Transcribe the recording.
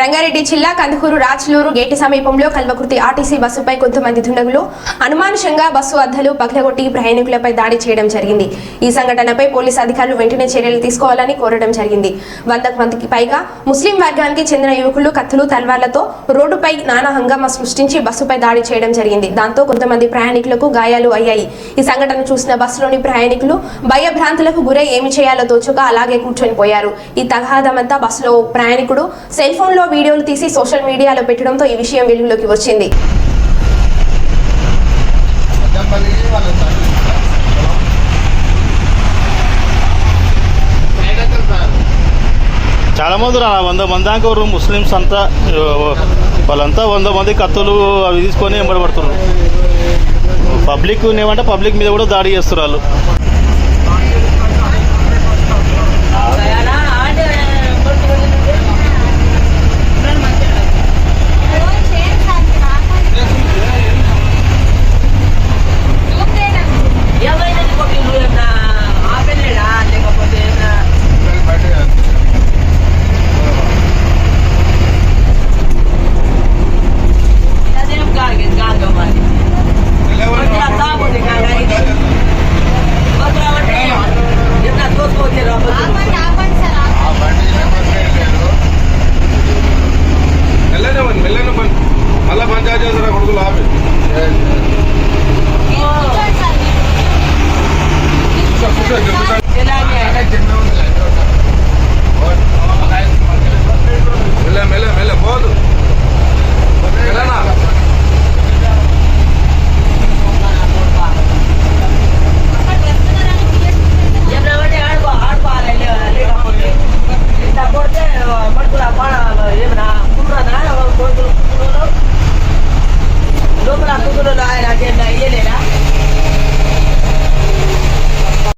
రంగారెడ్డి జిల్లా కందుకూరు రాజ్లూరు గేటు సమీపంలో కల్వకుర్తి ఆర్టీసీ బస్సుపై కొంతమంది దుండగులు అనుమానుషంగా బస్సు అద్దాలు పగలగొట్టి ప్రయాణికులపై దాడి చేయడం జరిగింది. ఈ సంఘటనపై పోలీసు అధికారులు వెంటనే చర్యలు తీసుకోవాలని కోరడం జరిగింది. 100 మందికి పైగా ముస్లిం వర్గానికి చెందిన యువకులు కత్తులు తల్వార్లతో రోడ్డుపై నానా హంగామా సృష్టించి బస్సుపై దాడి చేయడం జరిగింది. దాంతో కొంతమంది ప్రయాణికులకు గాయాలు అయ్యాయి. ఈ సంఘటన చూసిన బస్సులోని ప్రయాణికులు భయభ్రాంతులకు గురై ఏమి చేయాలో తోచక అలాగే కూర్చొని పోయారు. ఈ తగాదమంతా బస్సులో ప్రయాణికుడు సెల్ ఫోన్ లో వీడియోలు తీసి సోషల్ మీడియాలో పెట్టడంతో ఈ విషయం వెలుగులోకి వచ్చింది. చాలా మంది 100 మంది దాకా ముస్లిమ్స్ అంతా వాళ్ళంతా 100 మంది కత్తులు అవి తీసుకొని ఎంబడబడుతున్నారు. పబ్లిక్ ఏమంటే పబ్లిక్ మీద కూడా దాడి చేస్తారు వాళ్ళు. మళ్ళా పంచాయతీ చేస్తారా కొడుకులు ఆపి మెల్ల మెల్ల పోదు మెల్లనా లోపల